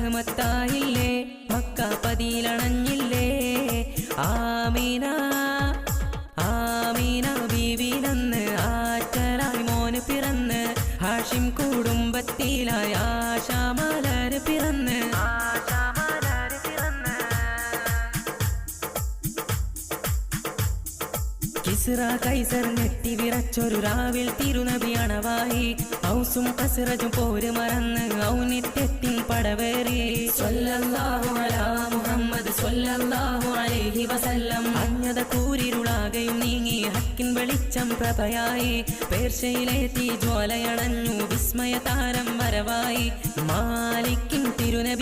റഹ്മത്തായില്ലേ Mecca പതിയിലണഞ്ഞില്ലേ ആമീന ആമീന ബീവിനന്ന് ആറ്റലായി മോന് പിറന്ന് ഹാഷിം കുടുംബത്തിലായി ആശാമലര് പിറന്ന് കിസ്റ കൈസർ ഞെട്ടി വിറച്ചൊരു രാവിൽ തിരുനബി അണവായി ഔസും കസ്റജും പോര് മറന്ന് ഔന്നിത്യത്തിൻ പടവേറി സ്വല്ലല്ലാഹു അലാ മുഹമ്മദ് സ്വല്ലല്ലാഹു അലൈഹി വസല്ലം അജ്ഞത കൂരിരുളാകയും നീങ്ങി ഹക്കിൻ വെളിച്ചം പ്രഭയായി പേർഷ്യയിലെത്തി ജ്വാലയണഞ്ഞു വിസ്മയ താരം വരവായി മാലിക്കിൻ തിരുനബി